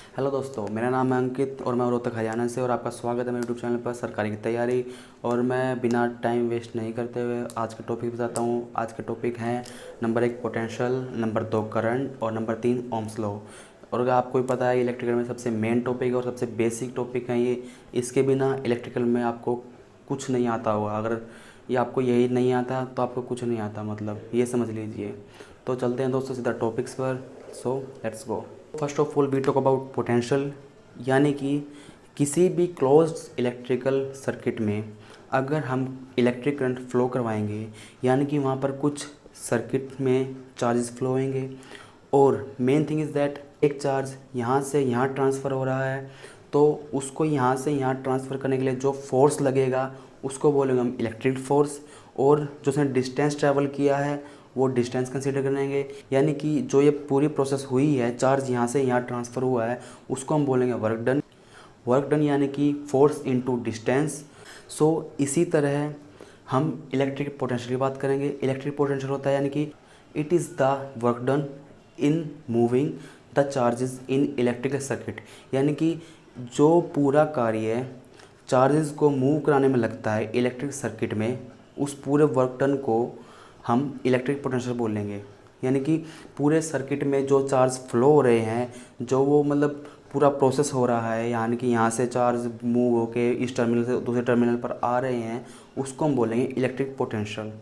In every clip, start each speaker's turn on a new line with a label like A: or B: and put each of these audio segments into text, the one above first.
A: Hello दोस्तों, मेरा नाम है अंकित और मैं रोहतक हरियाणा से। और आपका स्वागत है मेरे यूट्यूब चैनल पर सरकारी की तैयारी। और मैं बिना टाइम वेस्ट नहीं करते हुए आज के टॉपिक बताता हूँ। आज के टॉपिक हैं नंबर 1 पोटेंशियल, नंबर 2 करंट और नंबर 3 ओम्स लॉ। और अगर आपको भी पता है इलेक्ट्रिकल में सबसे मेन टॉपिक और सबसे बेसिक टॉपिक है ये। इसके बिना इलेक्ट्रिकल में आपको कुछ नहीं आता होगा। अगर ये आपको यही नहीं आता तो आपको कुछ नहीं आता, मतलब ये समझ लीजिए। तो चलते हैं दोस्तों सीधा टॉपिक्स पर। So let's go. First of all we talk about potential, यानी कि किसी भी क्लोज्ड इलेक्ट्रिकल सर्किट में अगर हम इलेक्ट्रिक करंट फ्लो करवाएंगे, यानी कि वहाँ पर कुछ सर्किट में चार्जेस फ्लो होंगे। और मेन थिंग इज़ दैट एक चार्ज यहाँ से यहाँ ट्रांसफ़र हो रहा है, तो उसको यहाँ से यहाँ ट्रांसफ़र करने के लिए जो फोर्स लगेगा उसको बोलेंगे हम इलेक्ट्रिक फोर्स। और जो उसने डिस्टेंस ट्रैवल किया है वो डिस्टेंस कंसीडर करेंगे, यानी कि जो ये पूरी प्रोसेस हुई है, चार्ज यहाँ से यहाँ ट्रांसफ़र हुआ है, उसको हम बोलेंगे वर्क डन। वर्क डन यानी कि फोर्स इनटू डिस्टेंस। सो इसी तरह हम इलेक्ट्रिक पोटेंशियल की बात करेंगे। इलेक्ट्रिक पोटेंशियल होता है यानी कि it is the work done in moving the charges in electrical circuit, यानी कि जो पूरा कार्य चार्जेस को मूव कराने में लगता है इलेक्ट्रिक सर्किट में, उस पूरे वर्क डन को हम इलेक्ट्रिक पोटेंशियल बोलेंगे। यानी कि पूरे सर्किट में जो चार्ज फ्लो हो रहे हैं, जो वो मतलब पूरा प्रोसेस हो रहा है, यानी कि यहाँ से चार्ज मूव होके इस टर्मिनल से दूसरे टर्मिनल पर आ रहे हैं, उसको हम बोलेंगे इलेक्ट्रिक पोटेंशियल।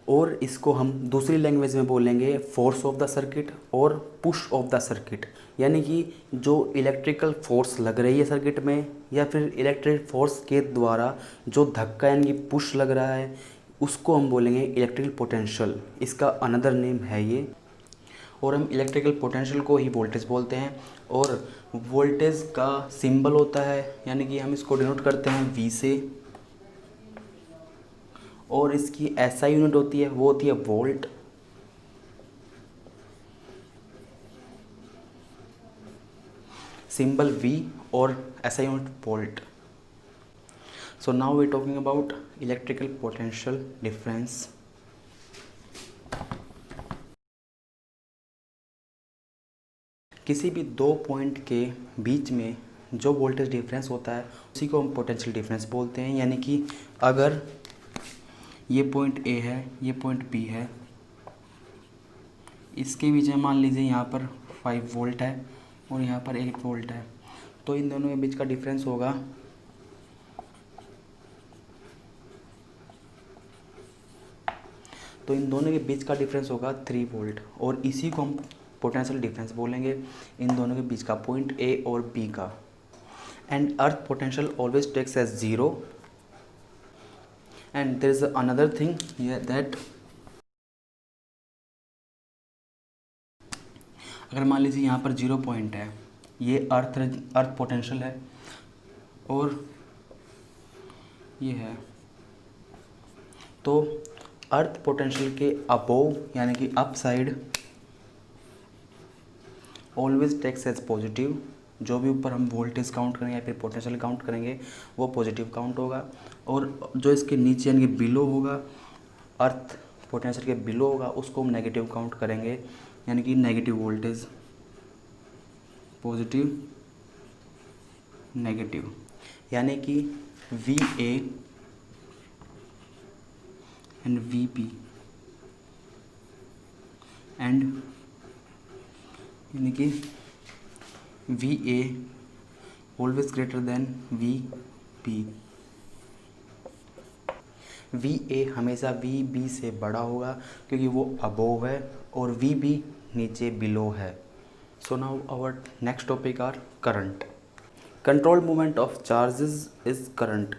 A: और इसको हम दूसरी लैंग्वेज में बोलेंगे फोर्स ऑफ द सर्किट और पुश ऑफ द सर्किट, यानी कि जो इलेक्ट्रिकल फोर्स लग रही है सर्किट में, या फिर इलेक्ट्रिक फोर्स के द्वारा जो धक्का यानी कि पुश लग रहा है, उसको हम बोलेंगे इलेक्ट्रिकल पोटेंशियल। इसका अनदर नेम है ये। और हम इलेक्ट्रिकल पोटेंशियल को ही वोल्टेज बोलते हैं। और वोल्टेज का सिंबल होता है, यानी कि हम इसको डिनोट करते हैं वी से। और इसकी ऐसा यूनिट होती है, वो होती है वोल्ट। सिंबल वी और ऐसा unit volt. So now we talking about electrical potential difference. किसी भी दो पॉइंट के बीच में जो वोल्टेज डिफरेंस होता है उसी को हम पोटेंशियल डिफरेंस बोलते हैं। यानी कि अगर ये पॉइंट ए है, ये पॉइंट बी है, इसके बीच में मान लीजिए यहाँ पर 5 वोल्ट है और यहाँ पर 1 वोल्ट है, तो इन दोनों के बीच का डिफरेंस होगा इन दोनों के बीच का डिफरेंस होगा 3 वोल्ट। और इसी को हम पोटेंशियल डिफरेंस बोलेंगे, इन दोनों के बीच का, पॉइंट ए और बी का। And earth potential always takes as 0। And there is another thing that अगर मान लीजिए यहाँ पर 0 पॉइंट है, ये अर्थ पोटेंशियल है और ये है, तो अर्थ पोटेंशियल के अबोव यानी कि up side always takes as positive. जो भी ऊपर हम वोल्टेज काउंट करेंगे या फिर पोटेंशियल काउंट करेंगे वो पॉजिटिव काउंट होगा। और जो इसके नीचे यानी कि बिलो होगा, अर्थ पोटेंशियल के बिलो होगा, उसको हम नेगेटिव काउंट करेंगे, यानी कि नेगेटिव वोल्टेज, पॉजिटिव नेगेटिव। यानी कि V A and V B and यानी कि V A always greater than V B. V A हमेशा वी बी से बड़ा होगा क्योंकि वो अबोव है, और वी बी नीचे बिलो है। So now our next topic are current. Control movement of charges is current.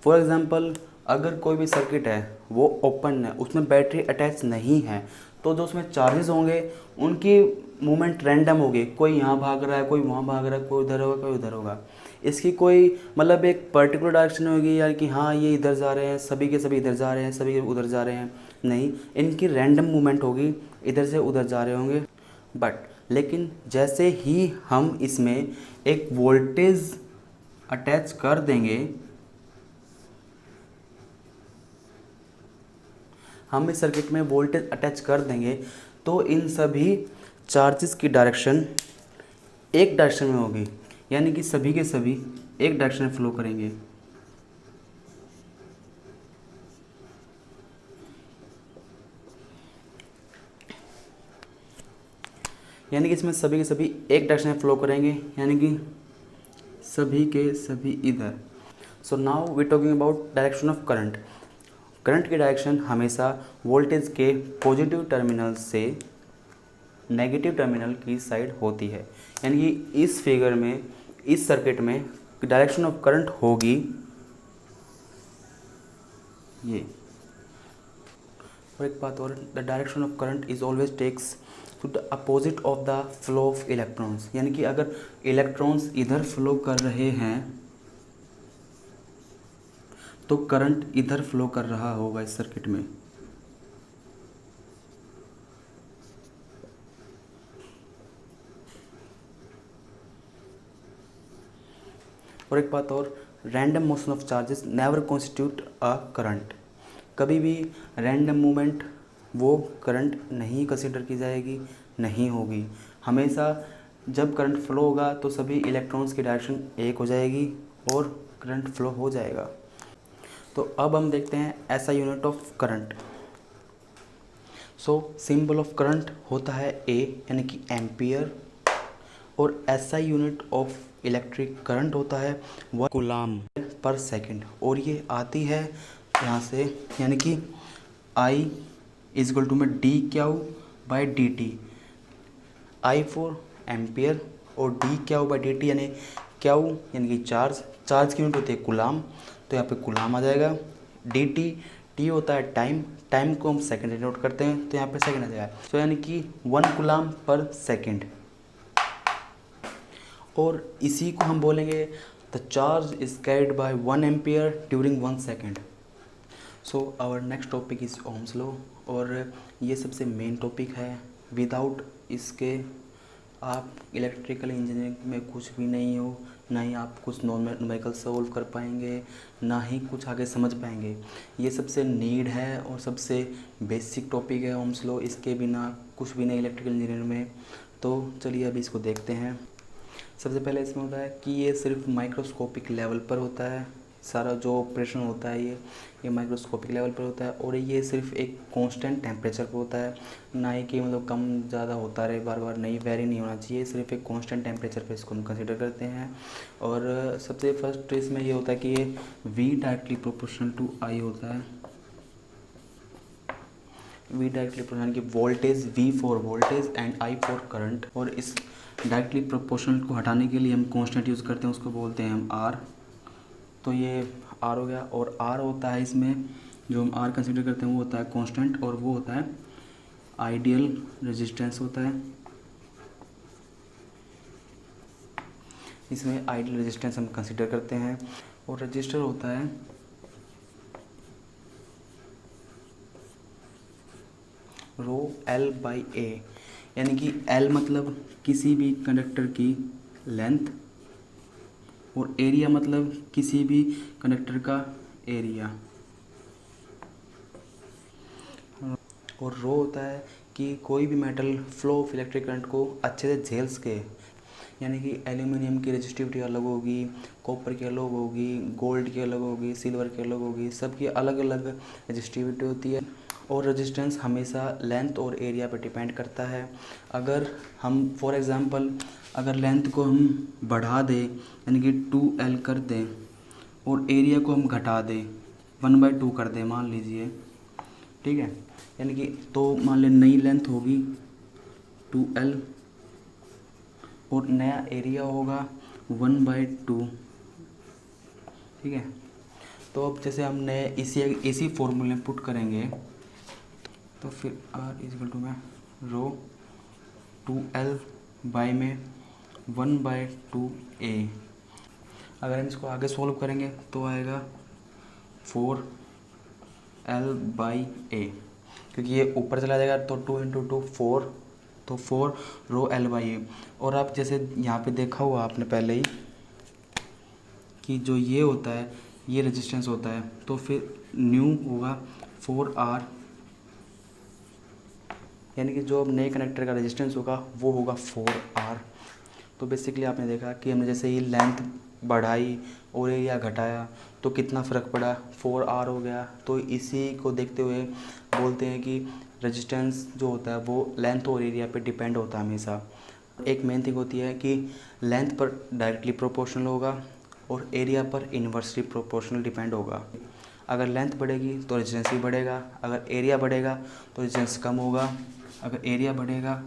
A: For example, अगर कोई भी सर्किट है वो ओपन है, उसमें बैटरी अटैच नहीं है, तो जो उसमें चार्जेस होंगे उनकी मूवमेंट रैंडम होगी। कोई यहाँ भाग रहा है, कोई वहाँ भाग रहा है, कोई उधर होगा, कोई उधर होगा। इसकी कोई मतलब एक पर्टिकुलर डायरेक्शन होगी यार कि हाँ ये इधर जा रहे हैं, सभी के सभी इधर जा रहे हैं, सभी के उधर जा रहे हैं, नहीं, इनकी रैंडम मूवमेंट होगी, इधर से उधर जा रहे होंगे। बट लेकिन जैसे ही हम इसमें एक वोल्टेज अटैच कर देंगे, हम इस सर्किट में वोल्टेज अटैच कर देंगे, तो इन सभी चार्जेस की डायरेक्शन एक डायरेक्शन में होगी, यानी कि सभी के सभी एक डायरेक्शन में फ्लो करेंगे। यानी कि इसमें सभी के सभी एक डायरेक्शन में फ्लो करेंगे, यानी कि सभी के सभी इधर। So now we talking about direction of current. Current की डायरेक्शन हमेशा वोल्टेज के पॉजिटिव टर्मिनल से नेगेटिव टर्मिनल की साइड होती है। यानी कि इस फिगर में, इस सर्किट में डायरेक्शन ऑफ करंट होगी ये। और एक बात और, the direction of current is always takes to the opposite of the flow of electrons. यानी कि अगर इलेक्ट्रॉन्स इधर फ्लो कर रहे हैं तो करंट इधर फ्लो कर रहा होगा इस सर्किट में। और एक बात और, random motion of charges never constitute a current. कभी भी रैंडम मूवमेंट वो करंट नहीं कंसिडर की जाएगी, नहीं होगी। हमेशा जब करंट फ्लो होगा तो सभी इलेक्ट्रॉन्स की डायरेक्शन एक हो जाएगी और करंट फ्लो हो जाएगा। तो अब हम देखते हैं ऐसा unit of current. So symbol of current होता है ए, यानी कि एम्पियर, और ऐसा यूनिट ऑफ इलेक्ट्रिक करंट होता है वह कूलाम पर सेकंड। और ये आती है यहाँ से, यानी कि I इज इक्वल टू में D Q by D T. I for ampere और D Q by D T, यानी क्यू यानी कि चार्ज, चार्ज की यूनिट होती है कूलाम, तो यहाँ पे कूलाम आ जाएगा। डी टी, टी होता है टाइम, टाइम को हम सेकंड डिनोट करते हैं तो यहाँ पे सेकंड आ जाएगा। तो यानी कि 1 कूलाम पर सेकंड। और इसी को हम बोलेंगे the charge is carried by 1 ampere during 1 second. So our next topic is Ohm's law, और ये सबसे मेन टॉपिक है। विदाउट इसके आप इलेक्ट्रिकल इंजीनियरिंग में कुछ भी नहीं हो, ना ही आप कुछ न्यूमेरिकल सॉल्व कर पाएंगे, ना ही कुछ आगे समझ पाएंगे। ये सबसे नीड है और सबसे बेसिक टॉपिक है ओम्स लॉ। इसके बिना कुछ भी नहीं इलेक्ट्रिकल इंजीनियरिंग में। तो चलिए अभी इसको देखते हैं। सबसे पहले इसमें होता है कि ये सिर्फ माइक्रोस्कोपिक लेवल पर होता है, सारा जो ऑपरेशन होता है ये माइक्रोस्कोपिक लेवल पर होता है। और ये सिर्फ एक कांस्टेंट टेम्परेचर पर होता है, ना ही कि मतलब कम ज़्यादा होता रहे बार बार, नहीं वेरी नहीं होना चाहिए, सिर्फ एक कांस्टेंट टेम्परेचर पे इसको हम कंसीडर करते हैं। और सबसे फर्स्ट इसमें ये होता है कि ये V directly proportional to I होता है। V डायरेक्टली प्रोपोर्शनल की voltage, V for voltage and I for current. और इस डायरेक्टली प्रोपोर्शनल को हटाने के लिए हम कांस्टेंट यूज़ करते हैं, उसको बोलते हैं हम R। तो ये R हो गया। और R होता है इसमें, जो हम R कंसीडर करते हैं वो होता है कांस्टेंट, और वो होता है आइडियल रेजिस्टेंस होता है। इसमें आइडियल रेजिस्टेंस हम कंसीडर करते हैं। और रजिस्टर होता है रो L बाई A, यानी कि L मतलब किसी भी कंडक्टर की लेंथ, और एरिया मतलब किसी भी कंडक्टर का एरिया। और रो होता है कि कोई भी metal flow of electric current को अच्छे से झेल सके, यानी कि एल्यूमिनियम की रेजिस्टिविटी अलग होगी, कॉपर की अलग होगी, गोल्ड की अलग होगी, सिल्वर की अलग होगी, सबकी अलग अलग रेजिस्टिविटी होती है। और रेजिस्टेंस हमेशा लेंथ और एरिया पर डिपेंड करता है। अगर हम फॉर एग्ज़ाम्पल अगर लेंथ को हम बढ़ा दें, यानी कि 2L कर दें, और एरिया को हम घटा दें 1/2 कर दें मान लीजिए, ठीक है, यानी कि तो मान लें नई लेंथ होगी 2L और नया एरिया होगा 1/2, ठीक है। तो अब जैसे हम नए इसी फॉर्मूले में पुट करेंगे तो फिर R इज इक्वल टू में रो 2L बाई में 1/2A। अगर हम इसको आगे सॉल्व करेंगे तो आएगा 4L बाई A, क्योंकि ये ऊपर चला जाएगा तो 2 × 2 4, तो 4 रो L बाई A। और आप जैसे यहाँ पे देखा हुआ आपने पहले ही कि जो ये होता है ये रेजिस्टेंस होता है, तो फिर न्यू होगा 4R, यानी कि जो अब नए कनेक्टर का रेजिस्टेंस होगा वो होगा 4R। तो बेसिकली आपने देखा कि हमने जैसे ही लेंथ बढ़ाई और एरिया घटाया तो कितना फ़र्क पड़ा, 4R हो गया। तो इसी को देखते हुए बोलते हैं कि रेजिस्टेंस जो होता है वो लेंथ और एरिया पे डिपेंड होता है हमेशा। एक मेन थिंग होती है कि लेंथ पर डायरेक्टली प्रोपोर्शनल होगा और एरिया पर इन्वर्सली प्रोपोर्शनल डिपेंड होगा। अगर लेंथ बढ़ेगी तो रेजिस्टेंस भी बढ़ेगा, अगर एरिया बढ़ेगा तो रेजिस्टेंस कम होगा। अगर एरिया बढ़ेगा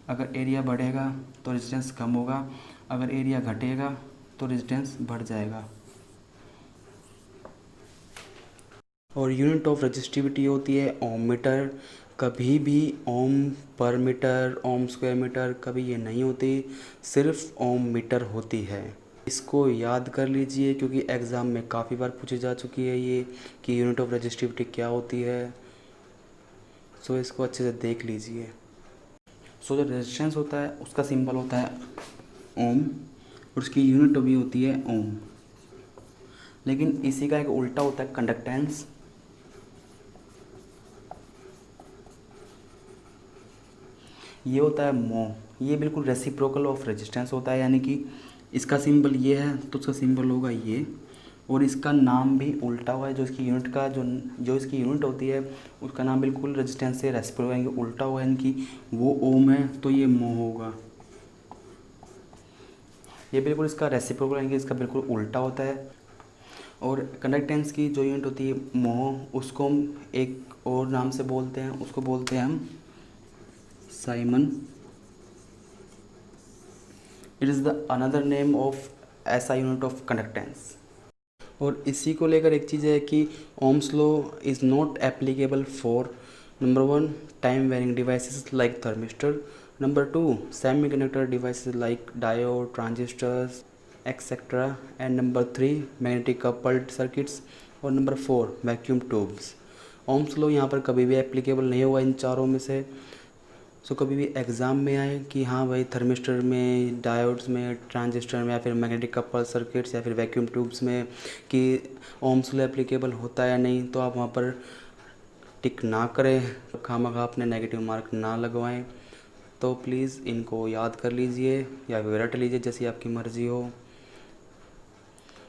A: अगर एरिया बढ़ेगा तो रेजिस्टेंस कम होगा, अगर एरिया घटेगा तो रेजिस्टेंस बढ़ जाएगा। और यूनिट ऑफ रेजिस्टिविटी होती है ओम मीटर। कभी भी ओम पर मीटर, ओम स्क्वायर मीटर कभी ये नहीं होती, सिर्फ ओम मीटर होती है। इसको याद कर लीजिए क्योंकि एग्ज़ाम में काफ़ी बार पूछी जा चुकी है ये कि यूनिट ऑफ रेजिस्टिविटी क्या होती है। सो इसको अच्छे से देख लीजिए। सो जो रेजिस्टेंस होता है उसका सिंबल होता है ओम और उसकी यूनिट भी होती है ओम। लेकिन इसी का एक उल्टा होता है कंडक्टेंस। ये होता है मो। ये बिल्कुल रेसिप्रोकल ऑफ रेजिस्टेंस होता है, यानी कि इसका सिंबल ये है तो उसका सिंबल होगा ये, और इसका नाम भी उल्टा हुआ है। जो इसकी यूनिट का जो इसकी यूनिट होती है उसका नाम बिल्कुल रेजिस्टेंस से रेसिप्रोकल यानी कि उल्टा हुआ है, यानी कि वो ओम है तो ये मो होगा। ये बिल्कुल इसका रेसिप्रोकल यानी कि इसका बिल्कुल उल्टा होता है। और कंडक्टेंस की जो यूनिट होती है मो, उसको हम एक और नाम से बोलते हैं, उसको बोलते हैं हम siemens. It is the another name of ऐसा यूनिट ऑफ कंडक्टेंस। और इसी को लेकर एक चीज़ है कि Ohm's law is not applicable for number 1 time varying devices like thermistor, number 2 semiconductor devices like diode, transistors etcetera, and number 3 magnetic coupled circuits, और number 4 vacuum tubes. Ohm's law यहाँ पर कभी भी एप्लीकेबल नहीं होगा इन चारों में से। सो कभी भी एग्ज़ाम में आए कि हाँ भाई थर्मिस्टर में, डायोड्स में, ट्रांजिस्टर में, या फिर मैग्नेटिक कपल सर्किट्स या फिर वैक्यूम ट्यूब्स में कि ओम्स लॉ एप्लीकेबल होता है या नहीं, तो आप वहाँ पर टिक ना करें, खामखा अपने नेगेटिव मार्क ना लगवाएं। तो प्लीज़ इनको याद कर लीजिए या फिर रट लीजिए, जैसी आपकी मर्ज़ी हो।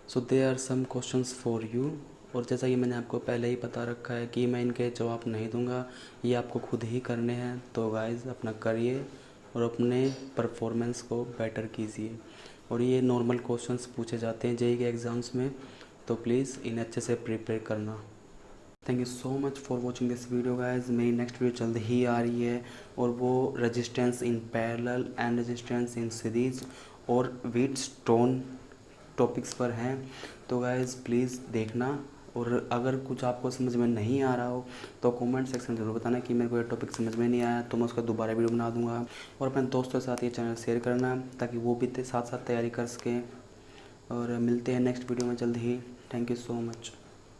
A: So there are some questions for you. और जैसा कि मैंने आपको पहले ही बता रखा है कि मैं इनके जवाब नहीं दूंगा, ये आपको खुद ही करने हैं। तो गाइस अपना करिए और अपने परफॉर्मेंस को बेटर कीजिए। और ये नॉर्मल क्वेश्चंस पूछे जाते हैं जेईई के एग्ज़ाम्स में, तो प्लीज़ इन्हें अच्छे से प्रिपेयर करना। Thank you so much for watching this video guys. मेरी नेक्स्ट वीडियो जल्द ही आ रही है और वो resistance in parallel and resistance in series और व्हीटस्टोन टॉपिक्स पर हैं। तो गाइज प्लीज़ देखना, और अगर कुछ आपको समझ में नहीं आ रहा हो तो कमेंट सेक्शन में ज़रूर बताना कि मेरे को ये टॉपिक समझ में नहीं आया, तो मैं उसका दोबारा वीडियो बना दूंगा। और अपने दोस्तों के साथ ये चैनल शेयर करना ताकि वो भी साथ साथ तैयारी कर सकें। और मिलते हैं नेक्स्ट वीडियो में जल्द ही। Thank you so much.